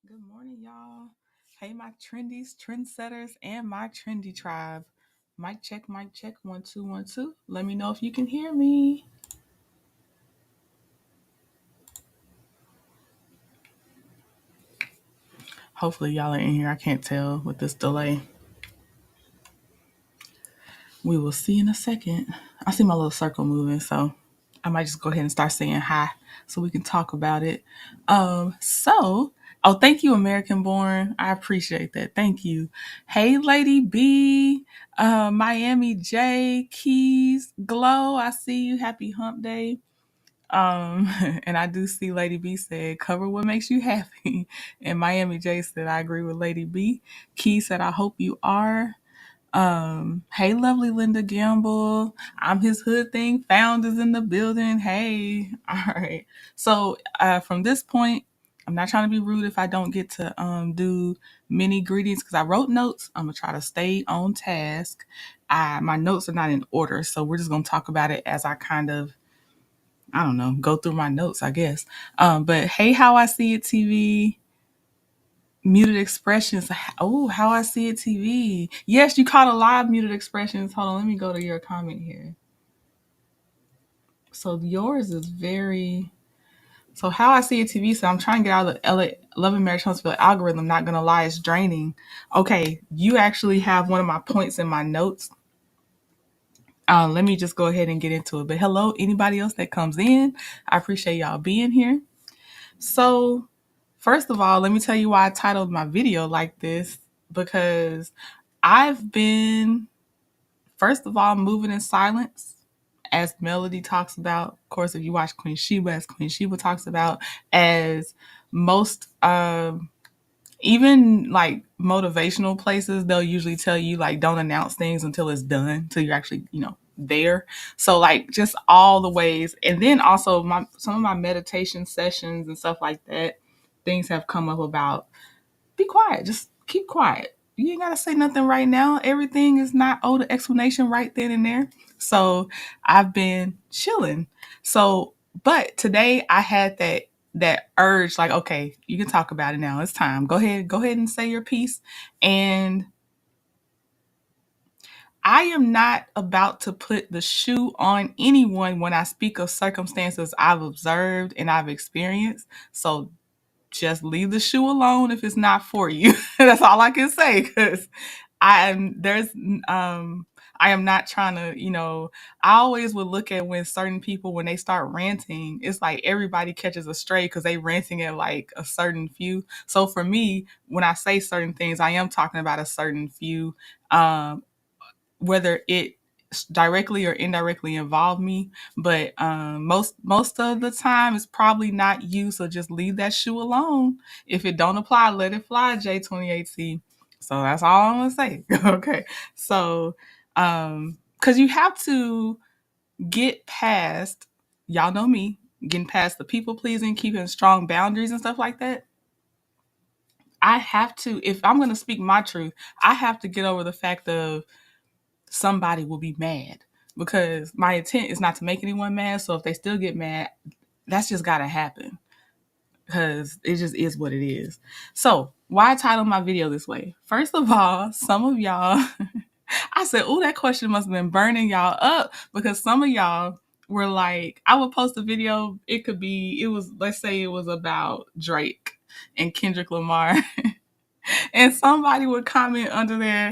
Good morning, y'all. Hey, my trendies, trendsetters, and my trendy tribe. Mic check, mic check. 1 2 1 2. Let me know if you can hear me. Hopefully, y'all are in here. I can't tell with this delay. We will see in a second. I see my little circle moving, so I might just go ahead and start saying hi so we can talk about it. Oh, thank you, American Born. I appreciate that. Thank you. Hey, Lady B, Miami J, Keys, Glow. I see you. Happy Hump Day. Um, and I do see Lady B said, cover what makes you happy. And Miami J said, I agree with Lady B. Key said, I hope you are. Hey, lovely Linda Gamble. I'm his hood thing. Found is in the building. Hey, all right. So from this point, I'm not trying to be rude if I don't get to do mini greetings because I wrote notes. I'm gonna try to stay on task. My notes are not in order, so we're just gonna talk about it as I kind of I don't know go through my notes, I guess. But hey, how I see it, TV. Muted expressions. Oh, how I see it TV. Yes, you caught a live muted expressions. Hold on, let me go to your comment here. So yours is very. So how I see it TV. So I'm trying to get out of the LA Love and Marriage Huntsville algorithm. Not gonna lie, it's draining. Okay, you actually have one of my points in my notes. Let me just go ahead and get into it. But hello, anybody else that comes in, I appreciate y'all being here. So first of all, let me tell you why I titled my video like this because I've been, first of all, moving in silence, as Melody talks about. Of course, if you watch Queen Sheba, as Queen Sheba talks about, as most, even like motivational places, they'll usually tell you, like, don't announce things until it's done, until you're actually, there. So, like, just all the ways. And then also, some of my meditation sessions and stuff like that, things have come up about be quiet. Just keep quiet. You ain't gotta say nothing right now. Everything is not owed an explanation right then and there. So I've been chilling. So, but today I had that urge, like, okay, you can talk about it now. It's time. Go ahead and say your piece. And I am not about to put the shoe on anyone when I speak of circumstances I've observed and I've experienced. So just leave the shoe alone if it's not for you. That's all I can say because I am there's I am not trying to, I always would look at when certain people when they start ranting, it's like everybody catches a stray because they ranting at like a certain few. So for me, when I say certain things, I am talking about a certain few. Whether it directly or indirectly involve me, but most of the time it's probably not you. So just leave that shoe alone. If it don't apply, let it fly, J28C. So that's all I'm gonna say. Okay, so because you have to get past, y'all know me, getting past the people pleasing, keeping strong boundaries and stuff like that. I have to, if I'm gonna speak my truth, I have to get over the fact of somebody will be mad because my intent is not to make anyone mad. So if they still get mad, that's just gotta happen because it just is what it is. So why I titled my video this way? First of all, some of y'all, I said, oh, that question must have been burning y'all up because some of y'all were like, I would post a video. Let's say it was about Drake and Kendrick Lamar. And somebody would comment under there,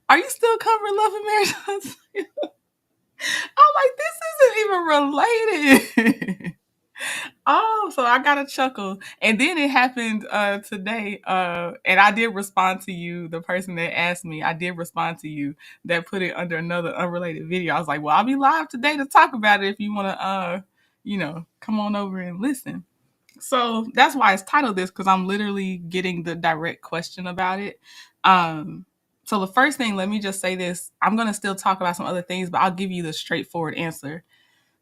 are you still covering Love and Marriage? I'm like, this isn't even related. Oh, so I got a chuckle. And then it happened today. And I did respond to you, the person that asked me, I did respond to you that put it under another unrelated video. I was like, well, I'll be live today to talk about it if you want to, come on over and listen. So that's why it's titled this, because I'm literally getting the direct question about it. Um, so the first thing, let me just say this. I'm going to still talk about some other things, but I'll give you the straightforward answer.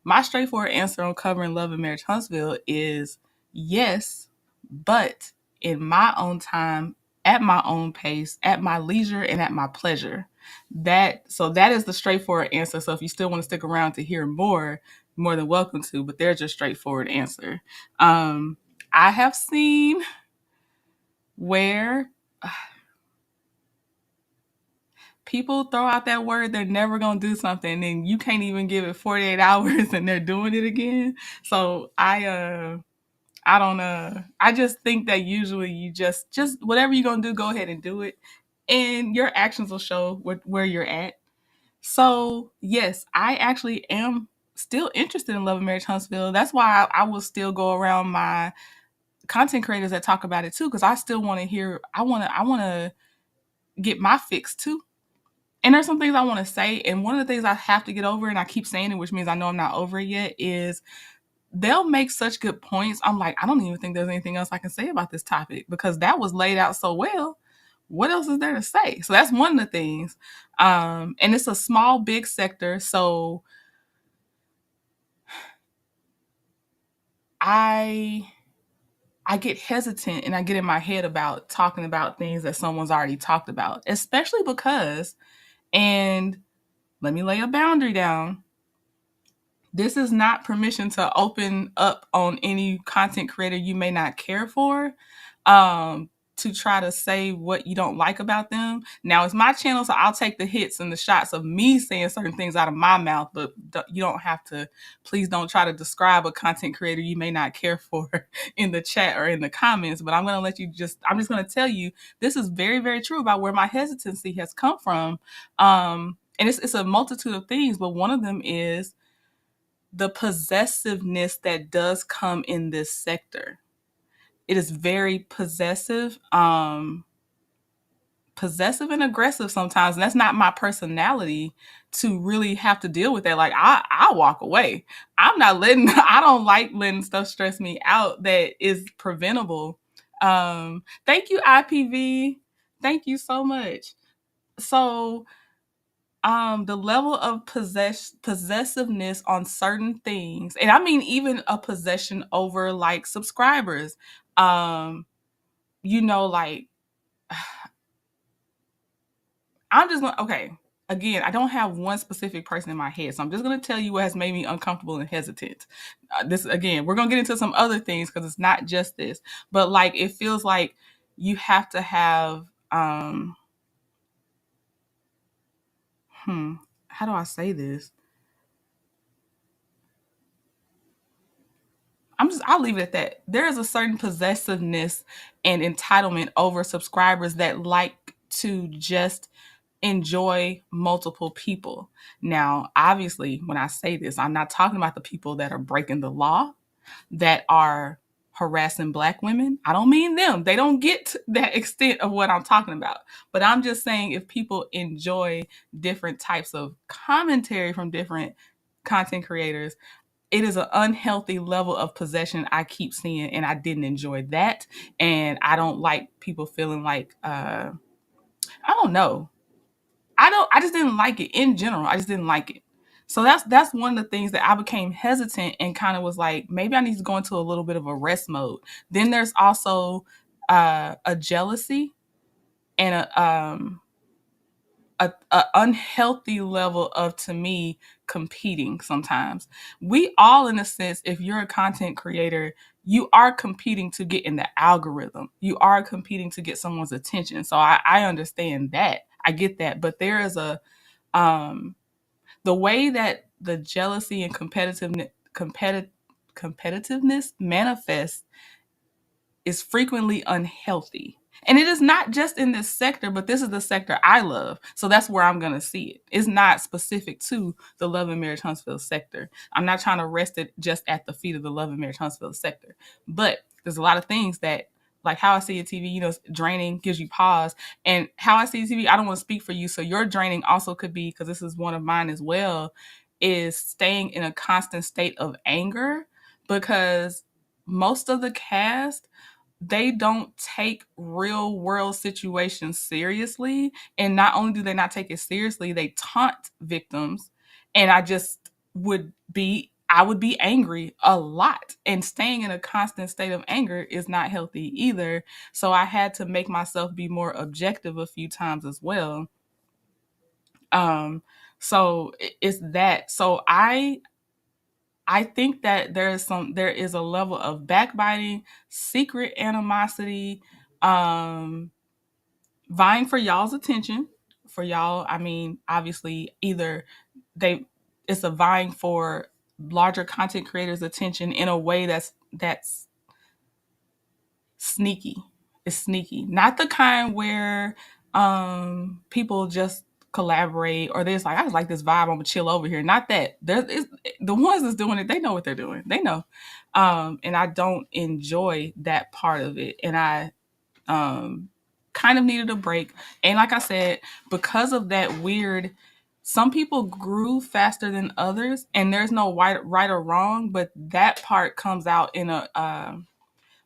My straightforward answer on covering Love and Marriage Huntsville is yes, but in my own time, at my own pace, at my leisure, and at my pleasure. That is the straightforward answer. So if you still want to stick around to hear more than welcome to, but there's your straightforward answer. I have seen where people throw out that word they're never going to do something and you can't even give it 48 hours and they're doing it again. So I don't I just think that usually you just whatever you're going to do, go ahead and do it, and your actions will show where you're at. So yes, I actually am still interested in Love and Marriage Huntsville. That's why I will still go around my content creators that talk about it too, because I still want to hear. I want to get my fix too. And there's some things I want to say, and one of the things I have to get over, and I keep saying it, which means I know I'm not over it yet, is they'll make such good points. I'm like, I don't even think there's anything else I can say about this topic because that was laid out so well. What else is there to say? So that's one of the things. And it's a small, big sector. So I I get hesitant and I get in my head about talking about things that someone's already talked about, especially because, and let me lay a boundary down. This is not permission to open up on any content creator you may not care for, um, to try to say what you don't like about them. Now, it's my channel, so I'll take the hits and the shots of me saying certain things out of my mouth, but you don't have to, please don't try to describe a content creator you may not care for in the chat or in the comments. But I'm going to I'm just going to tell you, this is very, very true about where my hesitancy has come from. And it's a multitude of things, but one of them is the possessiveness that does come in this sector. It is very possessive and aggressive sometimes, and that's not my personality to really have to deal with that. Like I walk away. I'm not letting I don't like letting stuff stress me out that is preventable. Thank you, IPV. Thank you so much. So the level of possessiveness on certain things, and I mean even a possession over like subscribers, um like I'm just going to, okay, again, I don't have one specific person in my head, so I'm just going to tell you what has made me uncomfortable and hesitant. This again, we're going to get into some other things because it's not just this, but like it feels like you have to have how do I say this? I'll leave it at that. There is a certain possessiveness and entitlement over subscribers that like to just enjoy multiple people. Now, obviously, when I say this, I'm not talking about the people that are breaking the law, that are harassing Black women. I don't mean them. They don't get to that extent of what I'm talking about. But I'm just saying if people enjoy different types of commentary from different content creators, it is an unhealthy level of possession I keep seeing, and I didn't enjoy that. And I don't like people feeling like I don't know. I just didn't like it in general. I just didn't like it. So that's one of the things that I became hesitant and kind of was like, maybe I need to go into a little bit of a rest mode. Then there's also a jealousy and a unhealthy level of, to me, competing sometimes. We all, in a sense, if you're a content creator, you are competing to get in the algorithm. You are competing to get someone's attention. So I understand that. I get that. But there is um the way that the jealousy and competitiveness manifests is frequently unhealthy. And it is not just in this sector, but this is the sector I love. So that's where I'm going to see it. It's not specific to the Love and Marriage Huntsville sector. I'm not trying to rest it just at the feet of the Love and Marriage Huntsville sector. But there's a lot of things that, like how I see a TV, draining, gives you pause. And how I see TV, I don't want to speak for you. So your draining also could be, because this is one of mine as well, is staying in a constant state of anger because most of the cast, they don't take real world situations seriously. And not only do they not take it seriously, they taunt victims. And I would be angry a lot. And staying in a constant state of anger is not healthy either. So I had to make myself be more objective a few times as well. So it's that. So I think that there is a level of backbiting, secret animosity, Um, vying for y'all's attention. For y'all, I mean, obviously, either they it's a vying for larger content creators' attention in a way that's sneaky. It's sneaky. Not the kind where people just collaborate or there's like, I just like this vibe, I'm gonna chill over here. Not that. The ones that's doing it, they know what they're doing. They know. And I don't enjoy that part of it. And I um kind of needed a break. And like I said, because of that weird, some people grew faster than others, and there's no right or wrong, but that part comes out in a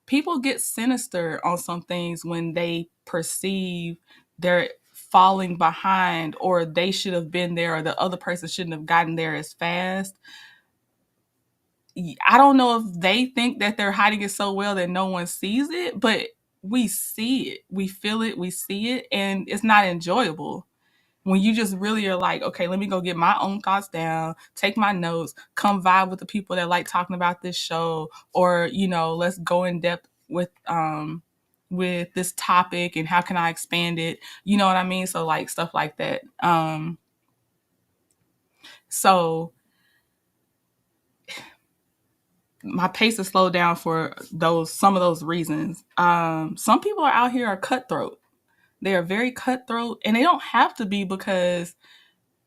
people get sinister on some things when they perceive they're falling behind or they should have been there or the other person shouldn't have gotten there as fast. I don't know if they think that they're hiding it so well that no one sees it, but we see it, we feel it, we see it, and it's not enjoyable when you just really are like, okay, let me go get my own thoughts down, take my notes, come vibe with the people that like talking about this show, or let's go in depth with this topic and how can I expand it? You know what I mean? So like stuff like that. So my pace is slowed down for some of those reasons. Some people are out here are cutthroat. They are very cutthroat, and they don't have to be because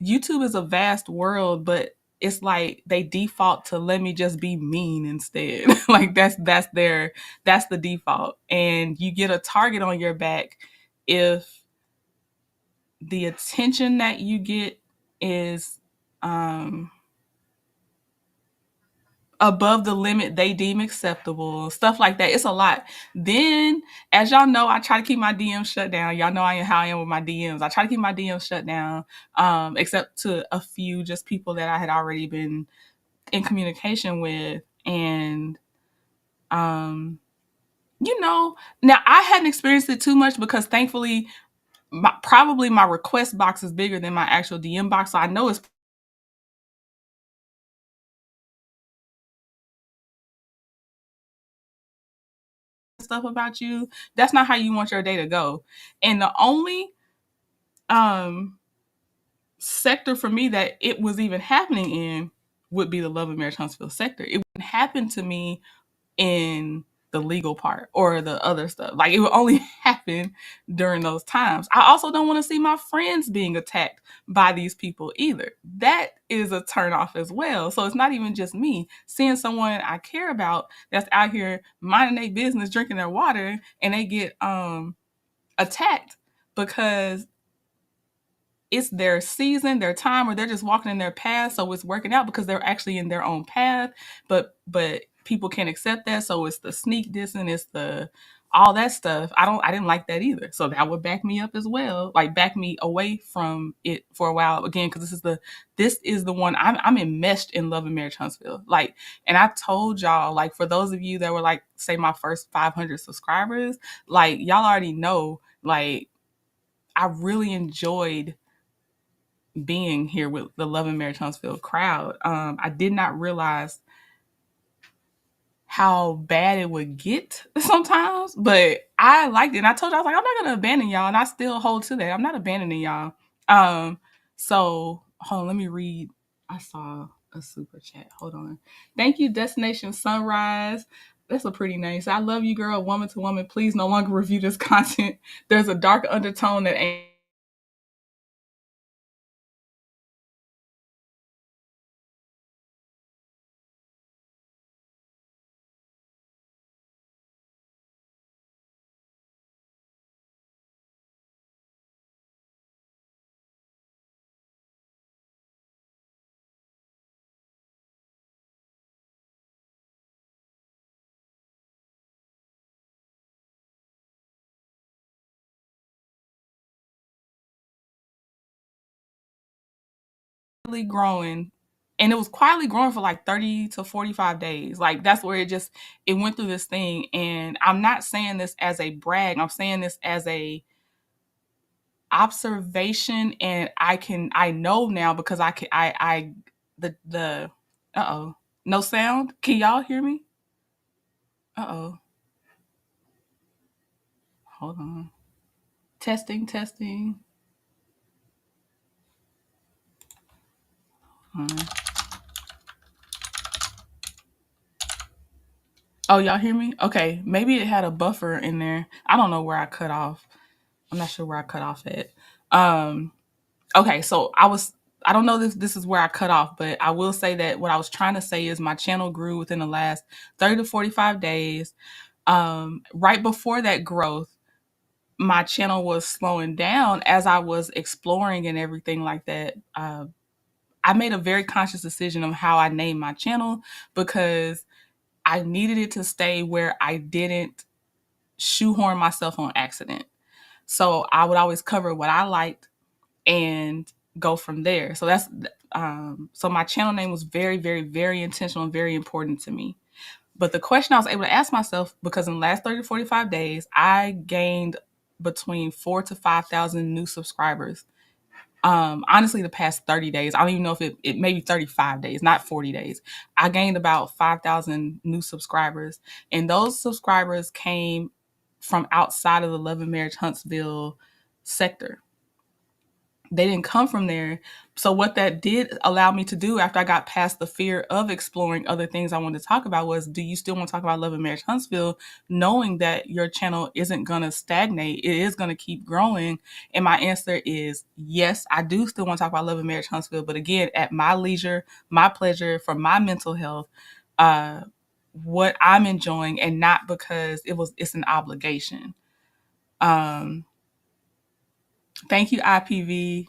YouTube is a vast world, but it's like they default to let me just be mean instead. Like that's the default. And you get a target on your back if the attention that you get is um above the limit they deem acceptable, stuff like that. It's a lot. Then, as y'all know, I try to keep my DMs shut down. Y'all know how I am with my DMs. I try to keep my DMs shut down, except to a few just people that I had already been in communication with. And, um, now I hadn't experienced it too much because thankfully, probably my request box is bigger than my actual DM box. So I know it's stuff about you. That's not how you want your day to go. And the only um sector for me that it was even happening in would be the Love and Marriage Huntsville sector. It wouldn't happen to me in the legal part or the other stuff. Like it would only happen during those times. I also don't want to see my friends being attacked by these people either. That is a turnoff as well. So it's not even just me seeing someone I care about that's out here minding their business, drinking their water, and they get attacked because it's their season, their time, or they're just walking in their path. So it's working out because they're actually in their own path. But people can't accept that. So it's the sneak dissing, it's the all that stuff. I didn't like that either. So that would back me up as well. Like back me away from it for a while again, because this is the one I'm enmeshed in Love and Marriage Huntsville. Like, and I told y'all, like for those of you that were like, say my first 500 subscribers, like y'all already know, like I really enjoyed being here with the Love and Marriage Huntsville crowd. I did not realize how bad it would get sometimes, but I liked it. And I told you, I was like, I'm not going to abandon y'all. And I still hold to that. I'm not abandoning y'all. So hold on, let me read. I saw a super chat. Hold on. Thank you, Destination Sunrise. That's a pretty name. So I love you, girl, woman to woman. Please no longer review this content. There's a dark undertone that ain't growing, and it was quietly growing for like 30 to 45 days. Like that's where it went through this thing. And I'm not saying this as a brag, I'm saying this as a observation. And I know now because I can I the uh-oh, no sound, can y'all hear me? Uh-oh, Hold on. Testing, testing. Oh, y'all hear me? Okay, maybe it had a buffer in there. I don't know where I cut off. I'm not sure where I cut off at. Um, okay, so I don't know if this is where I cut off, but I will say that what I was trying to say is my channel grew within the last 30 to 45 days. Right before that growth, my channel was slowing down as I was exploring and everything like that. I made a very conscious decision of how I named my channel because I needed it to stay where I didn't shoehorn myself on accident. So I would always cover what I liked and go from there. So so my channel name was very, very, very intentional and very important to me. But the question I was able to ask myself, because in the last 30 to 45 days, I gained between 4 to 5,000 new subscribers. Honestly, the past 30 days, I don't even know if it maybe 35 days, not 40 days. I gained about 5,000 new subscribers. And those subscribers came from outside of the Love and Marriage Huntsville sector. They didn't come from there. So what that did allow me to do after I got past the fear of exploring other things I wanted to talk about was, do you still want to talk about Love and Marriage Huntsville, knowing that your channel isn't going to stagnate? It is going to keep growing. And my answer is yes, I do still want to talk about Love and Marriage Huntsville, but again, at my leisure, my pleasure, for my mental health, uh, what I'm enjoying, and not because it's an obligation. Um, Thank you, IPV.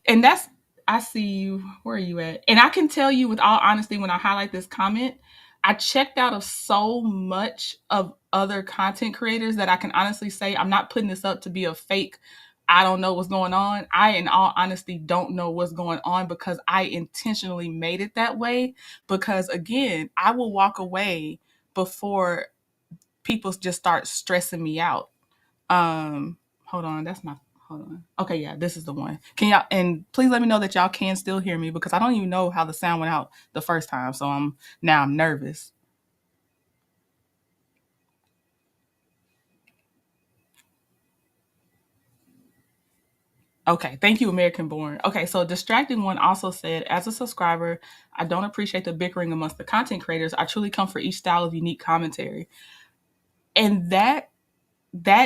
And that's, I see you. Where are you at? And I can tell you with all honesty, when I highlight this comment, I checked out of so much of other content creators that I can honestly say I'm not putting this up to be a fake, I don't know what's going on. I, in all honesty, don't know what's going on because I intentionally made it that way. Because again, I will walk away before people just start stressing me out. Hold on, that's not. Hold on. Okay, yeah, this is the one. Can y'all, and please let me know that y'all can still hear me because I don't even know how the sound went out the first time, so I'm nervous. Okay, thank you, American Born. Okay, so Distracting One also said, as a subscriber, I don't appreciate the bickering amongst the content creators. I truly come for each style of unique commentary, and that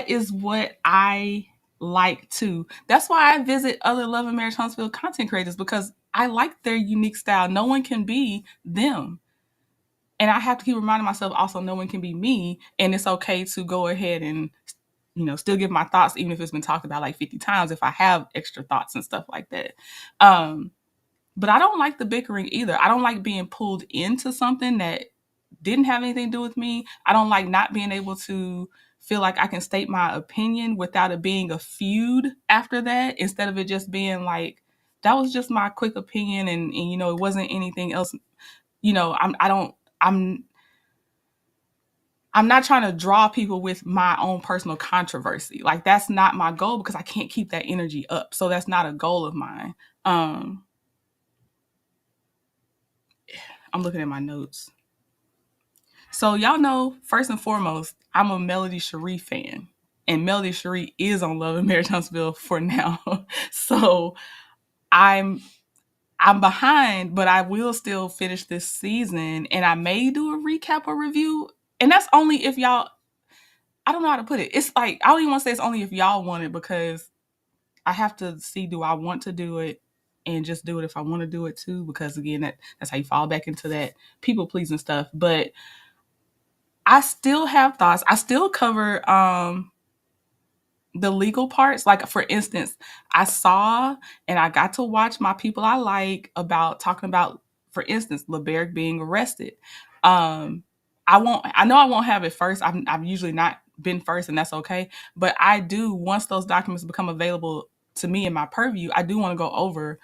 is what I like too. That's why I visit other Love and Marriage Huntsville content creators because I like their unique style. No one can be them. And I have to keep reminding myself also no one can be me. And it's okay to go ahead and, still give my thoughts, even if it's been talked about like 50 times, if I have extra thoughts and stuff like that. But I don't like the bickering either. I don't like being pulled into something that didn't have anything to do with me. I don't like not being able to feel like I can state my opinion without it being a feud after that, instead of it just being like, that was just my quick opinion and it wasn't anything else. I'm I'm not trying to draw people with my own personal controversy. Like that's not my goal because I can't keep that energy up. So that's not a goal of mine. Um, I'm looking at my notes. So y'all know, first and foremost, I'm a Melody Cherie fan. And Melody Cherie is on Love and Marriage Huntsville for now. So I'm I'm behind, but I will still finish this season and I may do a recap or review. And that's only if y'all, I don't know how to put it. It's like, I don't even want to say it's only if y'all want it because I have to see, do I want to do it, and just do it if I want to do it too, because again, that's how you fall back into that people pleasing stuff. But I still have thoughts. I still cover the legal parts. Like for instance, I saw and I got to watch my people I like about talking about, for instance, LeBerick being arrested. Um, I know I won't have it first. I've usually not been first, and that's okay. But I do, once those documents become available to me in my purview, I do want to go over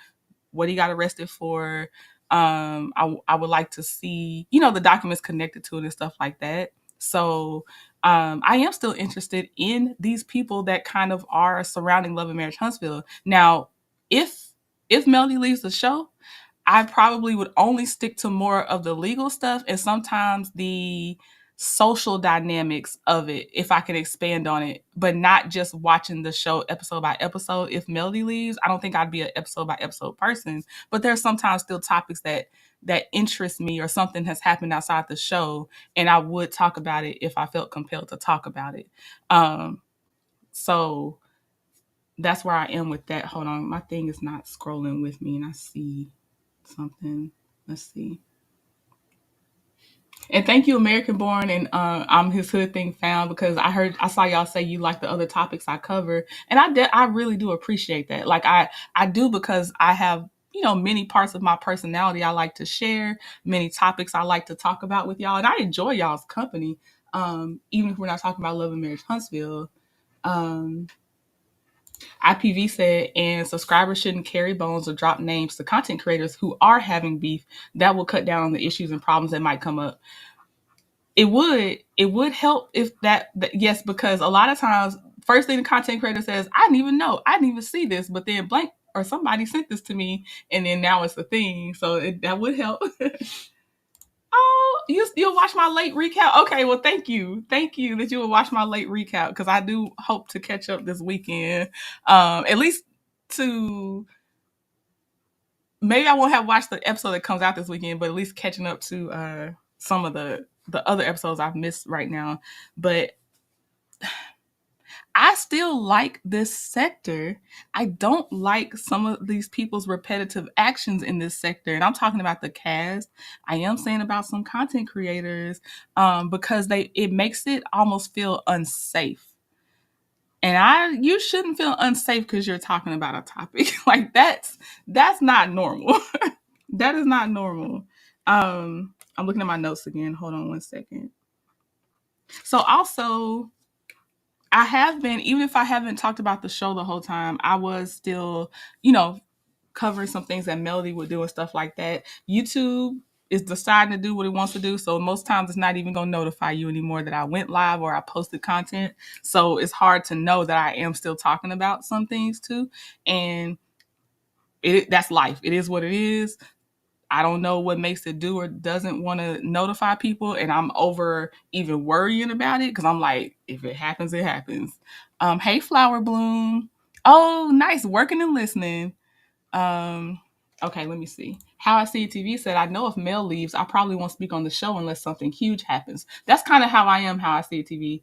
what he got arrested for. I would like to see, the documents connected to it and stuff like that. So I am still interested in these people that kind of are surrounding Love and Marriage Huntsville. Now, if Melody leaves the show, I probably would only stick to more of the legal stuff and sometimes the social dynamics of it, if I could expand on it, but not just watching the show episode by episode. If Melody leaves, I don't think I'd be an episode by episode person, but there's sometimes still topics that interest me, or something has happened outside the show, and I would talk about it if I felt compelled to talk about it. So that's where I am with that. Hold on, my thing is not scrolling with me, and I see something. Let's see. And thank you, American Born, and I'm his hood thing found, because I saw y'all say you like the other topics I cover, and I really do appreciate that. Like I do, because I have, many parts of my personality I like to share, many topics I like to talk about with y'all, and I enjoy y'all's company. Even if we're not talking about Love and Marriage Huntsville. Um, IPV said, and subscribers shouldn't carry bones or drop names to content creators who are having beef. That will cut down on the issues and problems that might come up. It would help if yes, because a lot of times, first thing the content creator says, I didn't even know, I didn't even see this, but then blank or somebody sent this to me, and then now it's a thing. So that would help. Oh, you'll watch my late recap. Okay, well, thank you that you will watch my late recap, because I do hope to catch up this weekend. At least to maybe I won't have watched the episode that comes out this weekend, but at least catching up to some of the other episodes I've missed right now. But I still like this sector. I don't like some of these people's repetitive actions in this sector. And I'm talking about the cast. I am saying about some content creators, because it makes it almost feel unsafe. And you shouldn't feel unsafe because you're talking about a topic. Like that's not normal. That is not normal. I'm looking at my notes again. Hold on one second. So also, I have been, even if I haven't talked about the show the whole time, I was still, covering some things that Melody would do and stuff like that. YouTube is deciding to do what it wants to do. So most times it's not even going to notify you anymore that I went live or I posted content. So it's hard to know that I am still talking about some things too. And that's life. It is what it is. I don't know what makes it do or doesn't want to notify people, and I'm over even worrying about it, because I'm like, if it happens, it happens. Hey, Flower Bloom. Oh, nice, working and listening. Okay, let me see. How I See It TV said, I know if Mel leaves, I probably won't speak on the show unless something huge happens. That's kind of how I am. How I See It TV.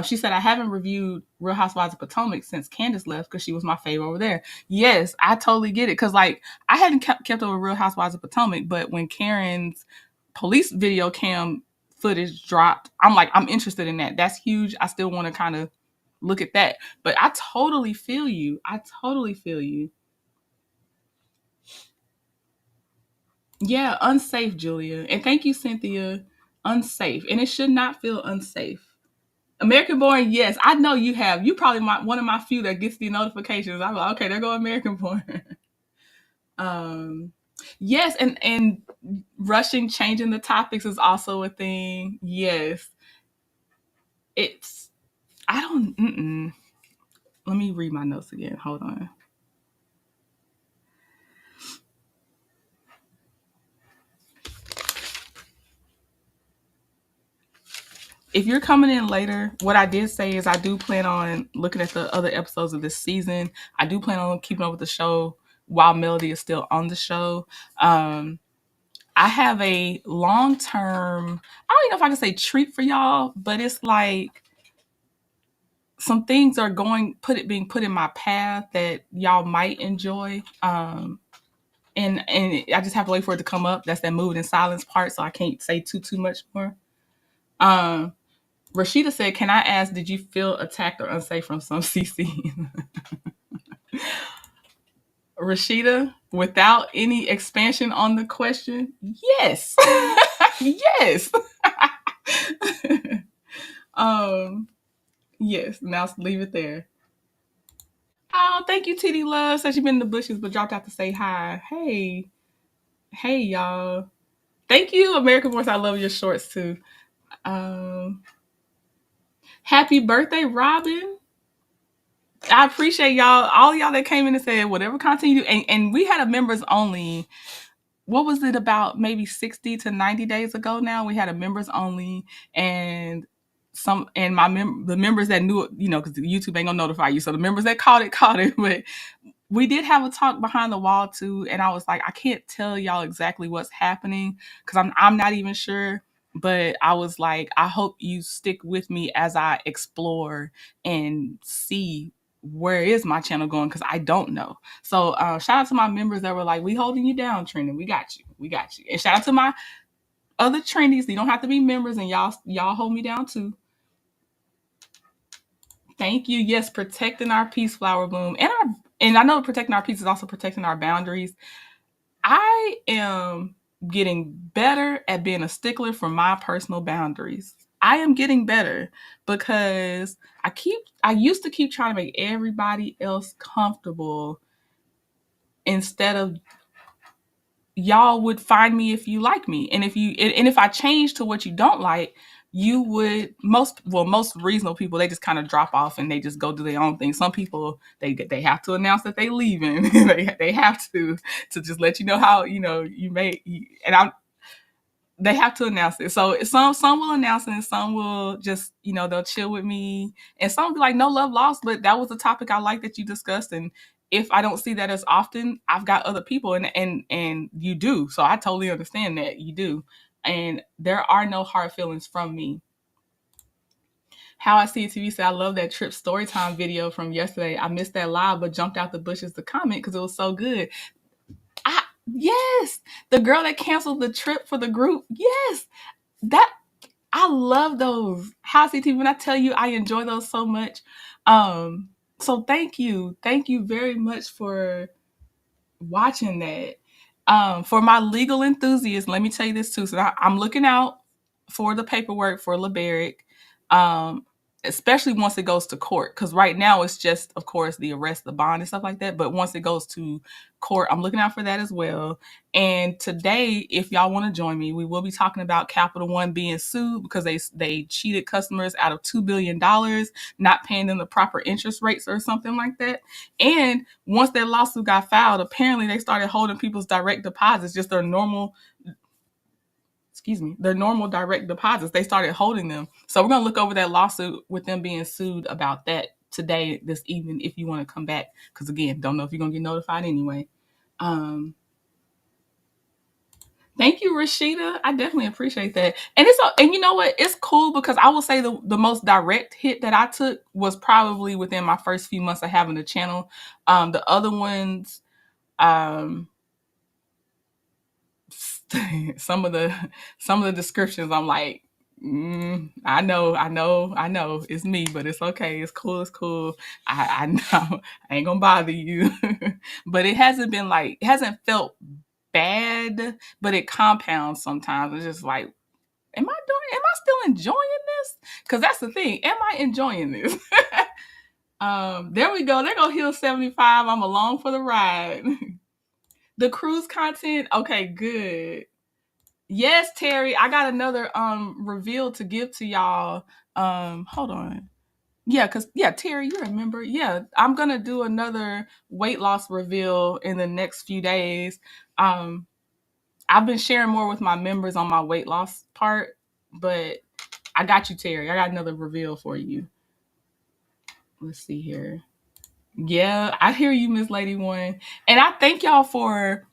She said, I haven't reviewed Real Housewives of Potomac since Candace left, because she was my favorite over there. Yes, I totally get it. Because, like, I hadn't kept up with Real Housewives of Potomac, but when Karen's police video cam footage dropped, I'm like, I'm interested in that. That's huge. I still want to kind of look at that. But I totally feel you. I totally feel you. Yeah, unsafe, Julia. And thank you, Cynthia. Unsafe. And it should not feel unsafe. American Born, yes, I know you have. You probably one of my few that gets the notifications. I'm like, okay, there go American Born. um, yes, and rushing, changing the topics is also a thing. Yes, it's. I don't. Let me read my notes again. Hold on. If you're coming in later, what I did say is I do plan on looking at the other episodes of this season. I do plan on keeping up with the show while Melody is still on the show. I have a long-term, I don't even know if I can say treat for y'all, but it's like some things are being put in my path that y'all might enjoy. And I just have to wait for it to come up. That's that moving in silence part, so I can't say too much more. Rashida said, "Can I ask, did you feel attacked or unsafe from some CC?" Rashida, without any expansion on the question, yes, yes. um, yes. Now leave it there. Oh, thank you, TD Love. Said you've been in the bushes but dropped out to say hi. Hey, y'all. Thank you, American Voice. I love your shorts too. Um, Happy birthday, Robin. I appreciate y'all, all y'all that came in and said whatever content you do. And we had a members only what was it, about maybe 60 to 90 days ago now, we had a members only, and the members that knew it, because YouTube ain't gonna notify you, so the members that caught it, but we did have a talk behind the wall too, and I was like, I can't tell y'all exactly what's happening because I'm not even sure. But I was like, I hope you stick with me as I explore and see where is my channel going, because I don't know. So shout out to my members that were like, we holding you down, Trending. We got you. We got you. And shout out to my other trendies. You don't have to be members, and y'all hold me down too. Thank you. Yes, protecting our peace, flower bloom, and I know protecting our peace is also protecting our boundaries. I am getting better at being a stickler for my personal boundaries. I am getting better because I used to keep trying to make everybody else comfortable instead of y'all would find me if you like me. And if I change to what you don't like, you would most reasonable people, they just kind of drop off and they just go do their own thing. Some people they have to announce that they leaving. they have to just let you know how, and I'm they have to announce it. So some will announce it, and some will just, they'll chill with me, and some will be like, no love lost, but that was a topic I like that you discussed. And if I don't see that as often, I've got other people, and you do. So I totally understand that you do, and there are no hard feelings from me. How I See It TV said, I love that trip story time video from yesterday. I missed that live, but jumped out the bushes to comment because it was so good. Yes, the girl that canceled the trip for the group. Yes, that I love those. How I See TV. When I tell you, I enjoy those so much. So thank you very much for watching that. For my legal enthusiasts, let me tell you this too. So I'm looking out for the paperwork for LeBaric, especially once it goes to court. Because right now it's just, of course, the arrest, the bond, and stuff like that. But once it goes to court, I'm looking out for that as well. And today, if y'all want to join me, we will be talking about Capital One being sued because they cheated customers out of $2 billion, not paying them the proper interest rates or something like that. And once that lawsuit got filed, apparently they started holding people's direct deposits, just their normal direct deposits. They started holding them. So we're going to look over that lawsuit with them being sued about that today, this evening, if you want to come back. Because again, don't know if you're going to get notified anyway. Thank you, Rashida. I definitely appreciate that. And you know what? It's cool because I will say the most direct hit that I took was probably within my first few months of having the channel. The other ones, some of the descriptions, I'm like, I know it's me, but it's okay. It's cool. I know I ain't gonna bother you. But it hasn't felt bad, but it compounds sometimes. It's just like, am I still enjoying this? Because that's the thing. Am I enjoying this? There we go. There go Hill 75. I'm along for the ride. The cruise content. Okay, good. Yes, Terry. I got another reveal to give to y'all. Hold on. Yeah, Terry, you remember. Yeah, I'm gonna do another weight loss reveal in the next few days. I've been sharing more with my members on my weight loss part, but I got you, Terry. I got another reveal for you. Let's see here. Yeah, I hear you, Miss Lady One. And I thank y'all for,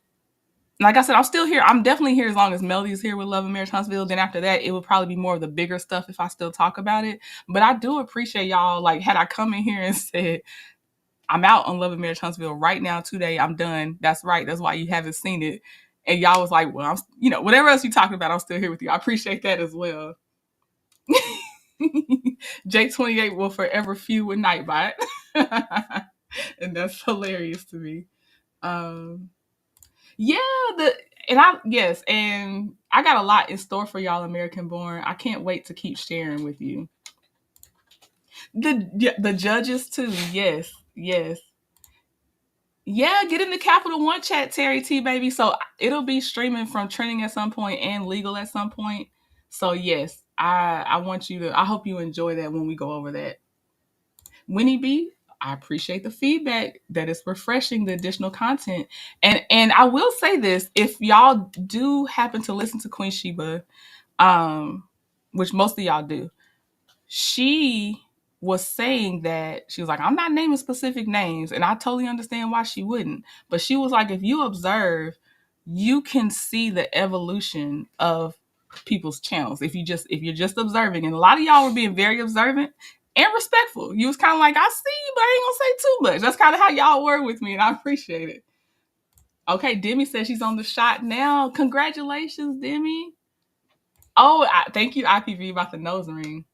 like I said, I'm still here. I'm definitely here as long as Melody is here with Love and Marriage Huntsville. Then after that, it would probably be more of the bigger stuff if I still talk about it. But I do appreciate y'all. Like, had I come in here and said, I'm out on Love and Marriage Huntsville right now, today, I'm done. That's right. That's why you haven't seen it. And y'all was like, well, whatever else you talking about, I'm still here with you. I appreciate that as well. J28 will forever feud with Nightbot. And that's hilarious to me. Yeah, and I got a lot in store for y'all, American Born. I can't wait to keep sharing with you. The judges too. Yes. Yeah, get in the Capital One chat, Terry T, baby. So it'll be streaming from Trending at some point and Legal at some point. So yes, I want you to. I hope you enjoy that when we go over that. Winnie B. I appreciate the feedback that is refreshing, the additional content. And I will say this, if y'all do happen to listen to Queen Sheba, um, which most of y'all do, she was saying that she was like, I'm not naming specific names, and I totally understand why she wouldn't. But she was like, if you observe, you can see the evolution of people's channels. If you're just observing, and a lot of y'all were being very observant and respectful. You was kind of like, I see you, but I ain't gonna say too much. That's kind of how y'all were with me, and I appreciate it. Okay, Demi says she's on the shot now. Congratulations, Demi. Oh, thank you, IPV, about the nose ring.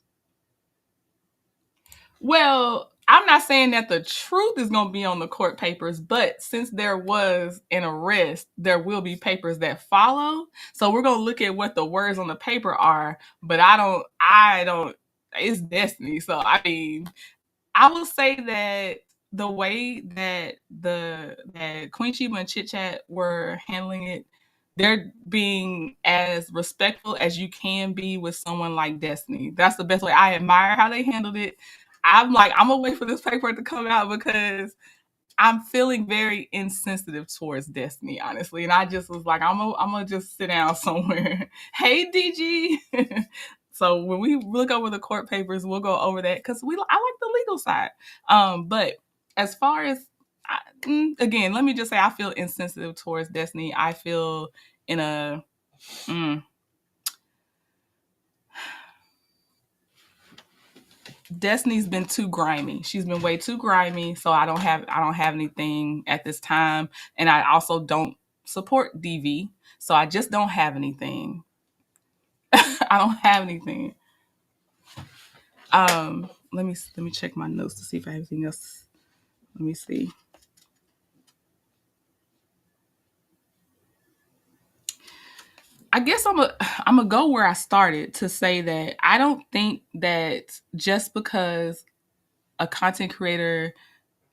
Well, I'm not saying that the truth is going to be on the court papers, but since there was an arrest, there will be papers that follow. So we're going to look at what the words on the paper are, but I don't, it's destiny. So, I mean, I will say that the way that Queen Sheba and Chit Chat were handling it, they're being as respectful as you can be with someone like Destiny. That's the best way. I admire how they handled it. I'm like, I'm gonna wait for this paper to come out because I'm feeling very insensitive towards Destiny, honestly. And I just was like, I'm gonna just sit down somewhere. Hey, DG. So when we look over the court papers, we'll go over that because I like the legal side. But as far as again, let me just say I feel insensitive towards Destiny. I feel in a Destiny's been too grimy. She's been way too grimy, so I don't have anything at this time, and I also don't support DV, so I just don't have anything. I don't have anything. Let me check my notes to see if I have anything else. Let me see. I guess I'm gonna go where I started to say that I don't think that just because a content creator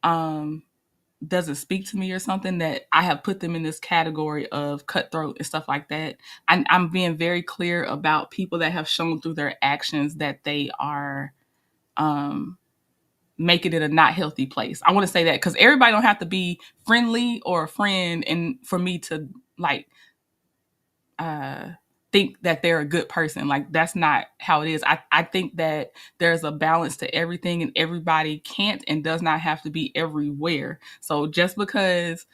doesn't speak to me or something that I have put them in this category of cutthroat and stuff like that. I'm being very clear about people that have shown through their actions that they are making it a not healthy place. I want to say that because everybody don't have to be friendly or a friend, and for me to like think that they're a good person. Like that's not how it is. I think that there's a balance to everything and everybody can't and does not have to be everywhere. So just because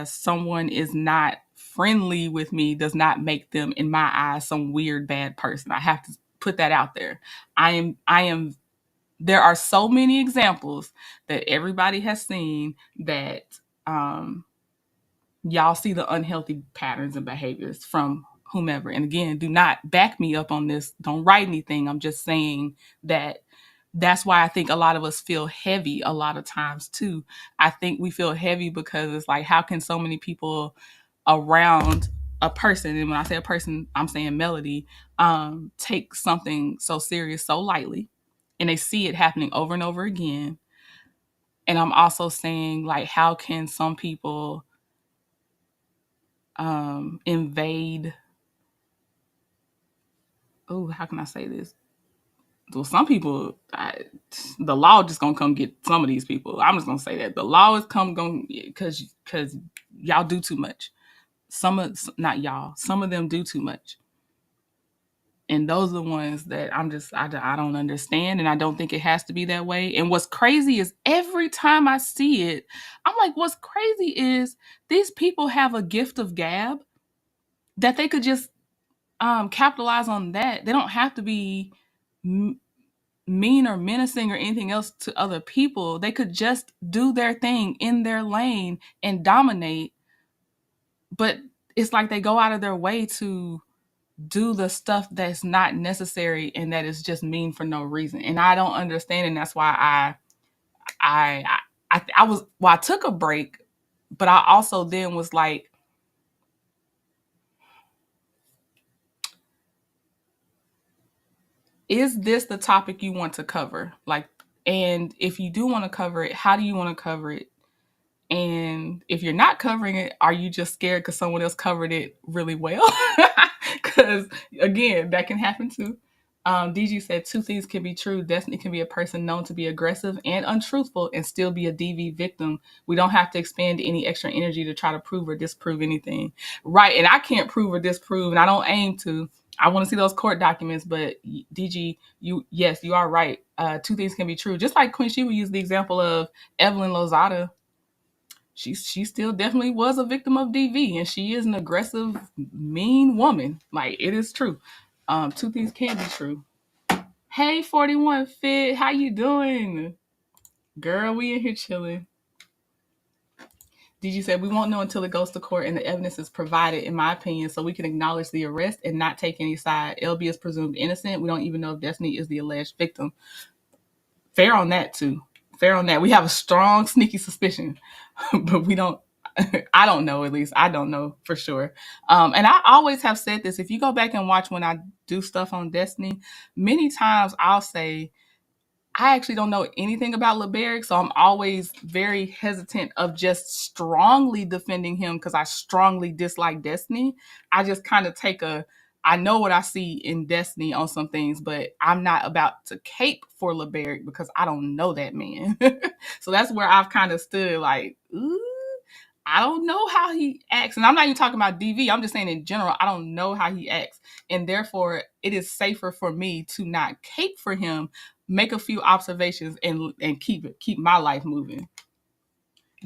someone is not friendly with me does not make them, in my eyes, some weird bad person. I have to put that out there. I am there are so many examples that everybody has seen that y'all see the unhealthy patterns and behaviors from whomever. And again, do not back me up on this. Don't write anything. I'm just saying that that's why I think a lot of us feel heavy a lot of times too. I think we feel heavy because it's like, how can so many people around a person, and when I say a person, I'm saying Melody, take something so serious so lightly, and they see it happening over and over again. And I'm also saying, like, how can some people invade? Oh, how can I say this? Well, some people, the law just gonna come get some of these people. I'm just gonna say that the law is going because y'all do too much. Not y'all. Some of them do too much, and those are the ones that I don't understand, and I don't think it has to be that way. And what's crazy is every time I see it, I'm like, what's crazy is these people have a gift of gab that they could just capitalize on that. They don't have to be mean or menacing or anything else to other people. They could just do their thing in their lane and dominate. But it's like they go out of their way to do the stuff that's not necessary and that is just mean for no reason. And I don't understand, and that's why I was I took a break, but I also then was like, is this the topic you want to cover? Like, and if you do want to cover it, how do you want to cover it? And if you're not covering it, are you just scared because someone else covered it really well? Because again, that can happen too. DG said two things can be true. Destiny can be a person known to be aggressive and untruthful and still be a DV victim. We don't have to expend any extra energy to try to prove or disprove anything. Right. And I can't prove or disprove, and I don't aim to. I want to see those court documents, but DG, yes, you are right. Two things can be true. Just like Queen Sheba used the example of Evelyn Lozada, she still definitely was a victim of DV, and she is an aggressive, mean woman. Like it is true. Two things can be true. Hey, 41 Fit, how you doing? Girl, we in here chilling. DG said, we won't know until it goes to court and the evidence is provided, in my opinion, so we can acknowledge the arrest and not take any side. LB is presumed innocent. We don't even know if Destiny is the alleged victim. Fair on that, too. Fair on that. We have a strong, sneaky suspicion, but we don't. I don't know, at least. I don't know for sure. And I always have said this. If you go back and watch when I do stuff on Destiny, many times I'll say, I actually don't know anything about LeBeric, so I'm always very hesitant of just strongly defending him because I strongly dislike Destiny. I just kind of take I know what I see in Destiny on some things, but I'm not about to cape for LeBeric because I don't know that man. So that's where I've kind of stood like, ooh, I don't know how he acts. And I'm not even talking about DV. I'm just saying in general, I don't know how he acts. And therefore, it is safer for me to not cape for him, make a few observations, and keep my life moving.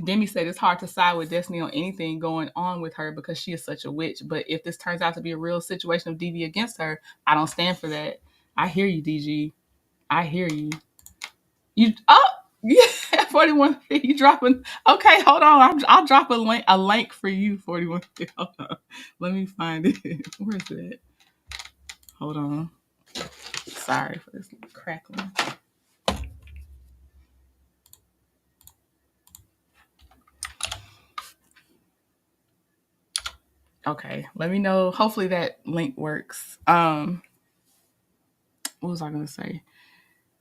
Demi said it's hard to side with Destiny on anything going on with her because she is such a witch. But if this turns out to be a real situation of DV against her, I don't stand for that. I hear you, DG. I hear you. You yeah, 41. You dropping? Okay, hold on. I'll drop a link for you. 41. Hold on. Let me find it. Where is it? Hold on. Sorry for this crackling. Okay, let me know. Hopefully that link works. What was I gonna say?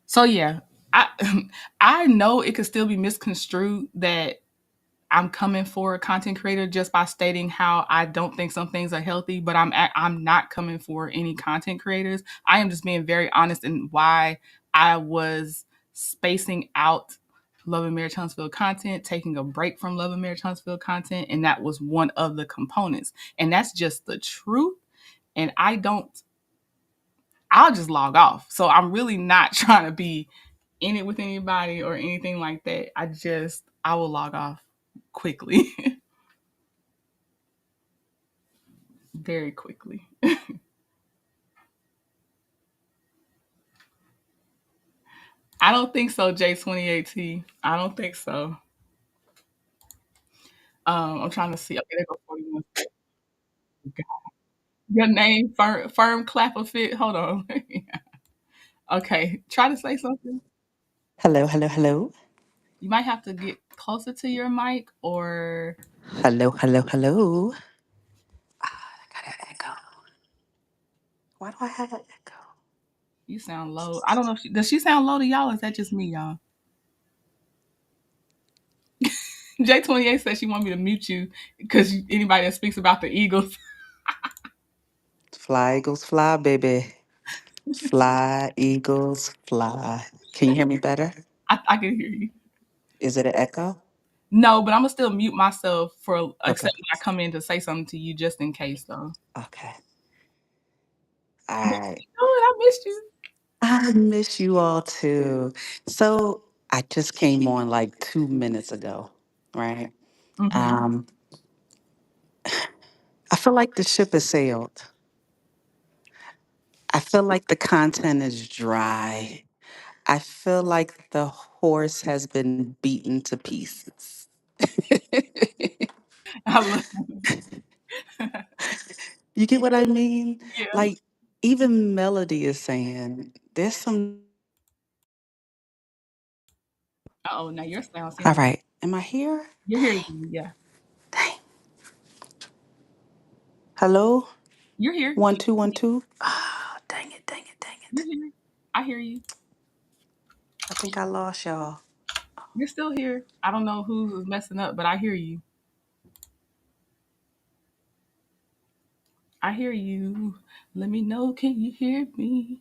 So yeah, I I know it could still be misconstrued that I'm coming for a content creator just by stating how I don't think some things are healthy, but I'm not coming for any content creators. I am just being very honest in why I was spacing out Love and Marriage Huntsville content, taking a break from Love and Marriage Huntsville content, and that was one of the components. And that's just the truth. And I'll just log off. So I'm really not trying to be in it with anybody or anything like that. I will log off quickly. Very quickly. I don't think so, J2018. I don't think so. I'm trying to see. Okay, there goes 41. Your name, firm clapper fit. Hold on. Okay, try to say something. Hello, hello, hello. You might have to get closer to your mic, or Hello, hello, hello. I got an echo. Why do I have an echo? you sound low. I don't know. Does she sound low to y'all? Or is that just me, y'all? J28 said she want me to mute you because anybody that speaks about the Eagles, Fly, Eagles, fly, baby. Fly, Eagles, fly. Can you hear me better? I can hear you. Is it an echo? No, but I'm gonna still mute myself for Okay. except when I come in to say something to you, just in case, though. Okay. All What right. you doing? I missed you. I miss you all too. So I just came on like 2 minutes ago, right? Mm-hmm. Um, I feel like the ship has sailed. I feel like the content is dry. I feel like the horse has been beaten to pieces. I love. You get what I mean? Yeah. Like, even Melody is saying, there's some. Oh, now your sound All seems like right, am I here? you're here. Dang, Yeah, dang. Hello? you're here. One, two, one, two. Ah, dang it, dang it, dang You're it. here. I hear you. I think I lost y'all. You're still here. I don't know who's messing up, but I hear you. I hear you. Let me know. Can you hear me?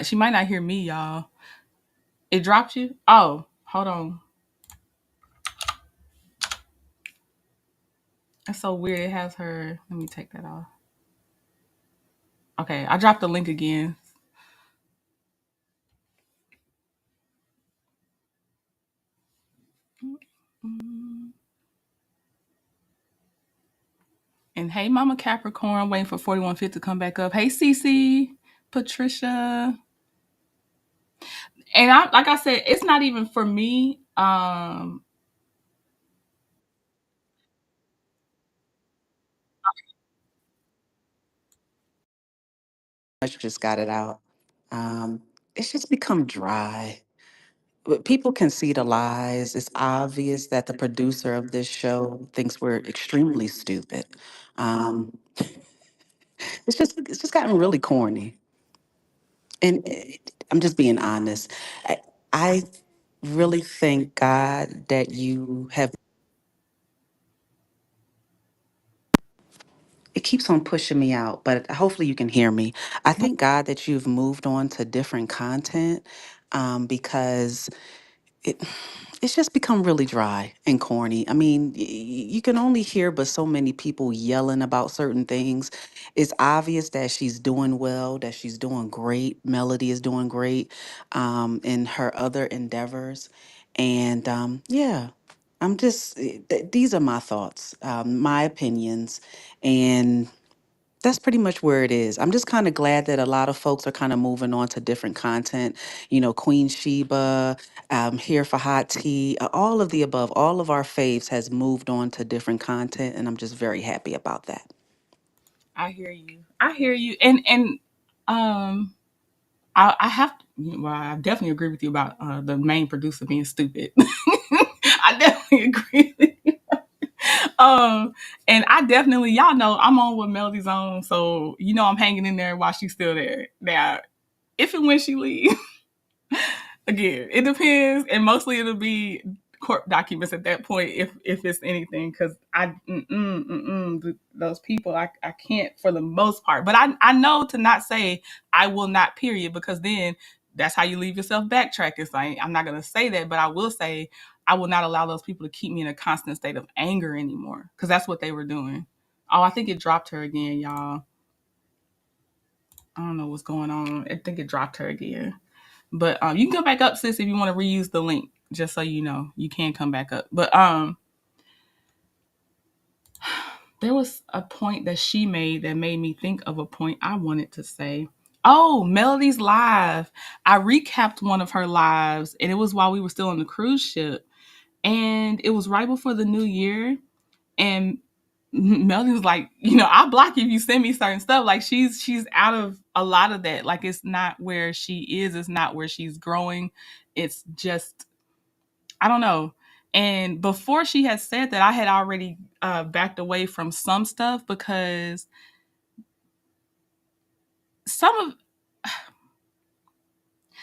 She might not hear me, y'all. It dropped you? Oh, hold on. That's so weird. It has her. Let me take that off. Okay, I dropped the link again. And hey, Mama Capricorn, waiting for 4150 to come back up. Hey, Cece, Patricia. And I, like I said, it's not even for me. I just got it out. Um, it's just become dry. But people can see the lies. It's obvious that the producer of this show thinks we're extremely stupid. Um, it's just gotten really corny. And I'm just being honest. I really thank God that you have. It keeps on pushing me out, but hopefully you can hear me. I thank God that you've moved on to different content, because it it's just become really dry and corny. I mean, you can only hear but so many people yelling about certain things. It's obvious that she's doing well, that she's doing great. Melody is doing great in her other endeavors, and yeah, these are my thoughts, my opinions, and that's pretty much where it is. I'm just kind of glad that a lot of folks are kind of moving on to different content. You know, Queen Sheba, here for hot tea, all of the above, all of our faves has moved on to different content, and I'm just very happy about that. I hear you. I hear you. And um, I have. Well, I definitely agree with you about the main producer being stupid. I definitely agree with you. And I definitely, y'all know, I'm on what Melody's on, so you know I'm hanging in there while she's still there. Now, if and when she leaves, again, it depends, and mostly it'll be court documents at that point, if it's anything, because those people, I can't for the most part. But I know to not say I will not, period, because then that's how you leave yourself backtracking. So I'm not gonna say that, but I will say I will not allow those people to keep me in a constant state of anger anymore, because that's what they were doing. Oh, I think it dropped her again, y'all. I don't know what's going on. I think it dropped her again. But you can come back up, sis, if you want to reuse the link. Just so you know, you can come back up. But there was a point that she made that made me think of a point I wanted to say. Oh, Melody's live. I recapped one of her lives, and it was while we were still on the cruise ship, and it was right before the new year. And Melody was like, I'll block you if you send me certain stuff. Like she's out of a lot of that. Like it's not where she is. It's not where she's growing. It's just I don't know. And before she had said that, I had already backed away from some stuff because some of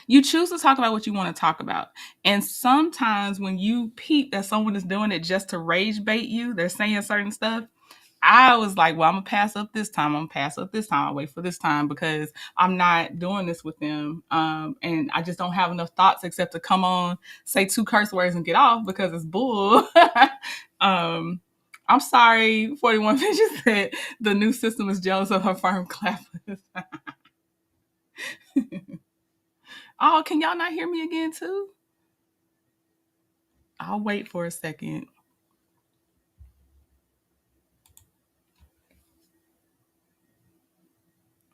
you choose to talk about what you want to talk about. And sometimes when you peep that someone is doing it just to rage bait you, they're saying certain stuff. I was like, well, I'm gonna pass up this time. I'm gonna pass up this time. I'll wait for this time because I'm not doing this with them. And I just don't have enough thoughts except to come on, say two curse words and get off because it's bull. um, I'm sorry, 41 Fishes said the new system is jealous of her firm clappers. Oh, can y'all not hear me again too? I'll wait for a second.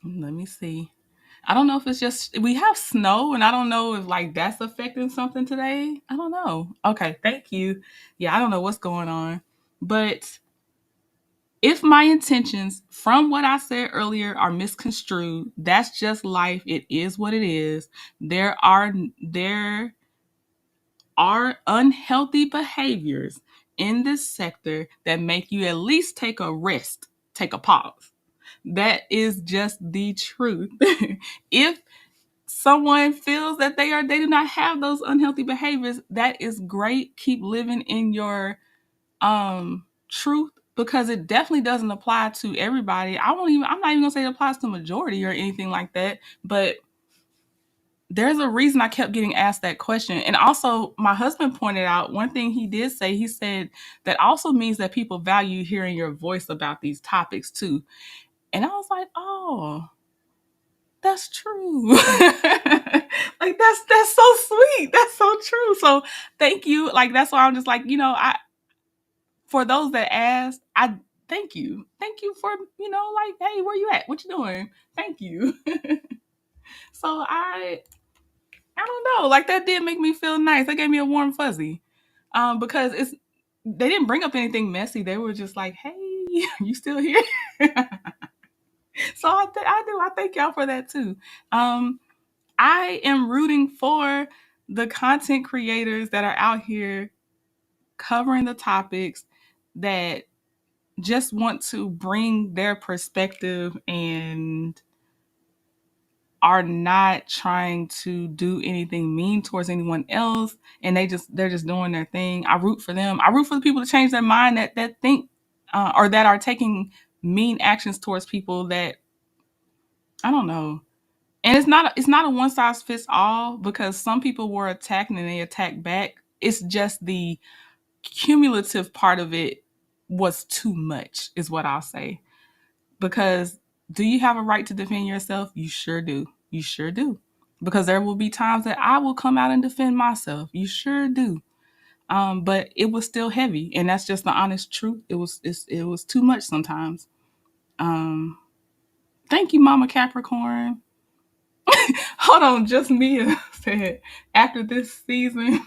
Let me see. I don't know if it's just we have snow and I don't know if like that's affecting something today. I don't know. Okay, thank you. Yeah, I don't know what's going on. But if my intentions from what I said earlier are misconstrued, that's just life. It is what it is. There are unhealthy behaviors in this sector that make you at least take a rest, take a pause. That is just the truth. If someone feels that they do not have those unhealthy behaviors, that is great. Keep living in your truth because it definitely doesn't apply to everybody. I'm not even gonna say it applies to majority or anything like that, but there's a reason I kept getting asked that question. And also, my husband pointed out one thing he did say. He said that also means that people value hearing your voice about these topics too. And I was like, oh, that's true. Like that's so sweet. That's so true. So thank you. Like that's why I'm just like, I for those that asked, I thank you. Thank you for, like, hey, where you at? What you doing? Thank you. So I don't know. Like that did make me feel nice. That gave me a warm fuzzy. Because they didn't bring up anything messy. They were just like, hey, you still here? So I do. I thank y'all for that too. Um, I am rooting for the content creators that are out here covering the topics that just want to bring their perspective and are not trying to do anything mean towards anyone else, and they're just doing their thing. I root for them. I root for the people to change their mind that think or that are taking mean actions towards people that I don't know. And it's not a one size fits all because some people were attacked and they attacked back. It's just the cumulative part of it was too much, is what I'll say. Because do you have a right to defend yourself? You sure do. You sure do. Because there will be times that I will come out and defend myself. You sure do. But it was still heavy, and that's just the honest truth. It was too much sometimes. Um, Thank you, Mama Capricorn. Hold on, just Mia said after this season,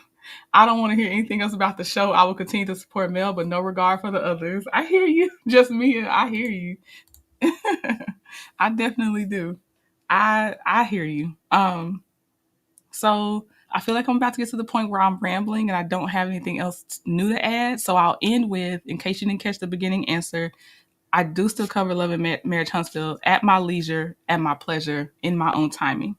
I don't want to hear anything else about the show. I will continue to support Mel, but no regard for the others. I hear you, just Mia. I hear you. I definitely do. I hear you. So I feel like I'm about to get to the point where I'm rambling and I don't have anything else new to add. So I'll end with, in case you didn't catch the beginning answer, I do still cover Love and Marriage Huntsville at my leisure, at my pleasure, in my own timing.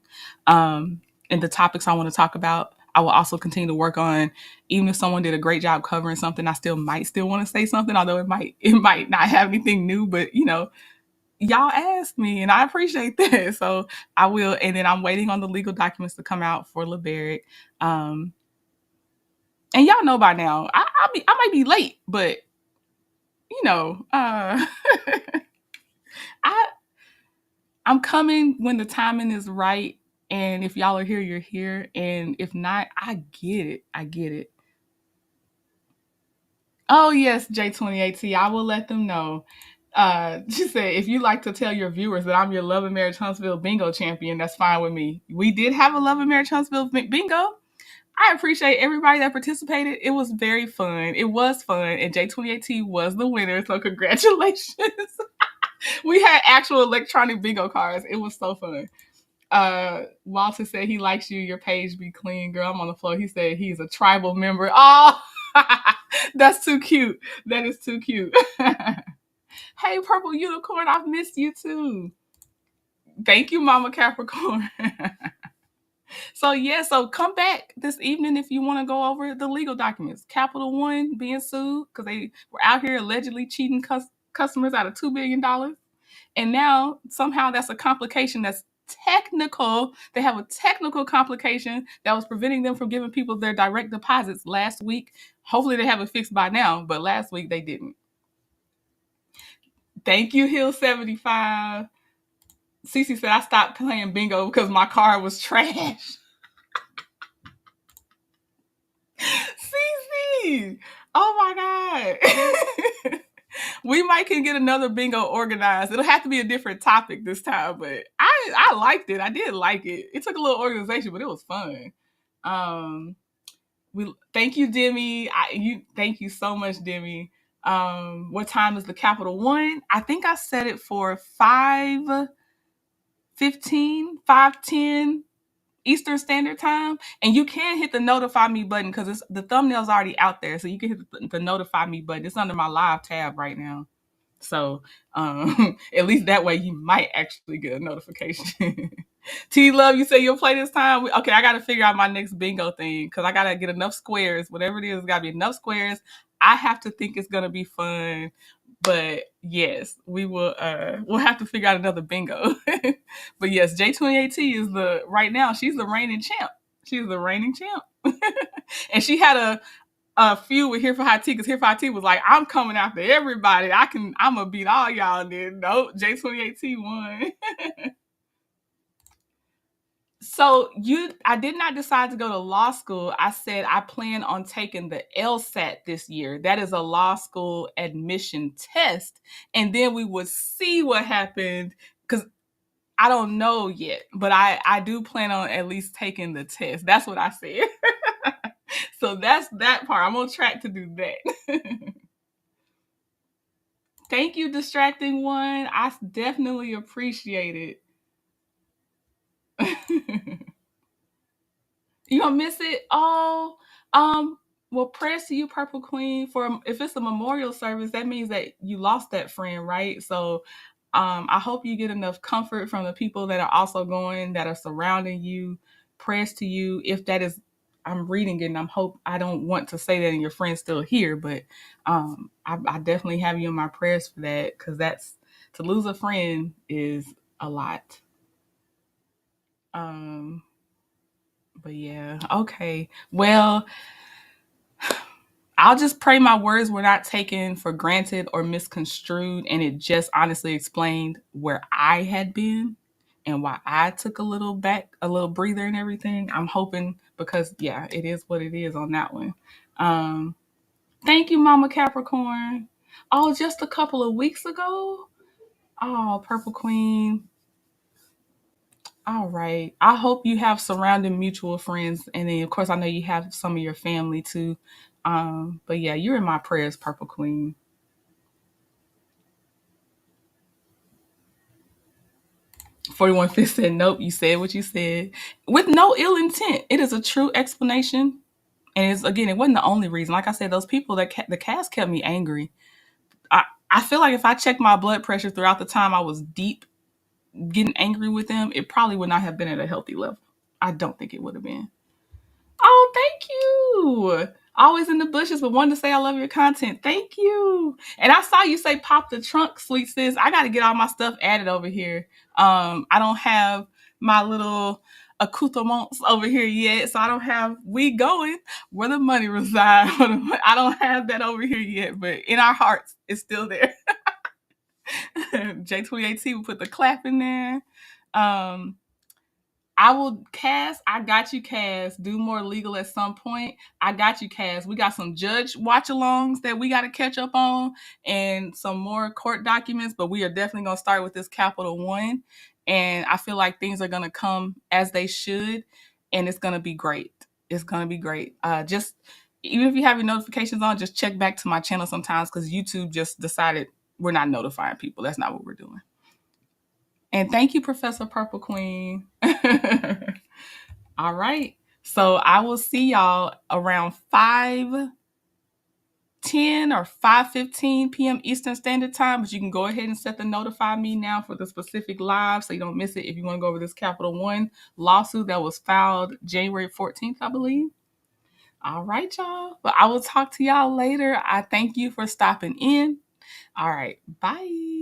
And the topics I want to talk about, I will also continue to work on. Even if someone did a great job covering something, I still want to say something, although it might not have anything new, but y'all asked me and I appreciate that. So I will. And then I'm waiting on the legal documents to come out for LeBaric. Um, and y'all know by now, I might be late, but you know, uh, I I'm coming when the timing is right. And if y'all are here, you're here. And if not, I get it. I get it. Oh yes, J28T. I will let them know. She said, if you like to tell your viewers that I'm your Love and Marriage Huntsville bingo champion, that's fine with me. We did have a Love and Marriage Huntsville bingo. I appreciate everybody that participated. It was very fun. It was fun. And J28T was the winner. So congratulations. We had actual electronic bingo cards. It was so fun. Walter said he likes you. Your page be clean, girl. I'm on the floor. He said he's a tribal member. Oh, that's too cute. That is too cute. Hey, Purple Unicorn, I've missed you too. Thank you, Mama Capricorn. So yeah, so come back this evening if you want to go over the legal documents. Capital One being sued because they were out here allegedly cheating customers out of $2 billion, and now somehow that's a complication that's technical. They have a technical complication that was preventing them from giving people their direct deposits last week. Hopefully they have it fixed by now, but last week they didn't. Thank you, Hill75. Cece said I stopped playing bingo because my card was trash. Cece! Oh my God. We might can get another bingo organized. It'll have to be a different topic this time, but I liked it. I did like it. It took a little organization, but it was fun. Um, we thank you, Demi. You thank you so much, Demi. What time is the Capital One? I think I set it for 5:15, 5:10 Eastern Standard Time, and you can hit the notify me button because it's the thumbnail's already out there, so you can hit the notify me button. It's under my live tab right now. So at least that way you might actually get a notification. T Love, you say you'll play this time? Okay, I got to figure out my next bingo thing because I got to get enough squares. Whatever it is, got to be enough squares. I have to think it's going to be fun. But yes, we will. We'll have to figure out another bingo. But yes, J28T is the right now. She's the reigning champ. She's the reigning champ, and she had a feud with Here for High Tea because Here for High Tea was like, I'm coming after everybody. I'm gonna beat all y'all. And then nope, J28T won. So I did not decide to go to law school. I said I plan on taking the LSAT this year. That is a law school admission test, and then we would see what happened because I don't know yet, but I do plan on at least taking the test. That's what I said. So that's that part. I'm on track to do that. Thank you, distracting one. I definitely appreciate it. You gonna miss it? Oh, well, prayers to you, Purple Queen. For if it's a memorial service, that means that you lost that friend, right? So, I hope you get enough comfort from the people that are also going, that are surrounding you. Prayers to you. If that is, I'm reading it, and I don't want to say that, and your friend's still here, but I definitely have you in my prayers for that because that's to lose a friend is a lot. Um, but yeah, okay. Well, I'll just pray my words were not taken for granted or misconstrued, and it just honestly explained where I had been and why I took a little breather and everything. I'm hoping because yeah, it is what it is on that one. Um, Thank you, Mama Capricorn. Oh, just a couple of weeks ago. Oh, Purple Queen. All right. I hope you have surrounding mutual friends, and then of course I know you have some of your family too. But yeah, you're in my prayers, Purple Queen. 41 Fifth said, nope, you said what you said. With no ill intent. It is a true explanation. And it's again, it wasn't the only reason. Like I said, those people the cast kept me angry. I, I feel like if I checked my blood pressure throughout the time I was deep getting angry with them, it probably would not have been at a healthy level. I don't think it would have been. Oh, thank you. Always in the bushes, but wanted to say I love your content. Thank you. And I saw you say pop the trunk, sweet sis. I got to get all my stuff added over here. I don't have my little accoutrements over here yet, so I don't have we going where the money resides. I don't have that over here yet, but in our hearts, it's still there. J2018 will put the clap in there. Um, I will Cass. I got you, Cass. Do more legal at some point. I got you, Cass. We got some judge watch alongs that we got to catch up on and some more court documents, but we are definitely going to start with this Capital One. And I feel like things are going to come as they should, and it's going to be great. It's going to be great. Just even if you have your notifications on, just check back to my channel sometimes because YouTube just decided we're not notifying people. That's not what we're doing. And thank you, Professor Purple Queen. All right. So I will see y'all around 5:10 or 5:15 p.m. Eastern Standard Time. But you can go ahead and set the notify me now for the specific live so you don't miss it if you want to go over this Capital One lawsuit that was filed January 14th, I believe. All right, y'all. But I will talk to y'all later. I thank you for stopping in. All right. Bye.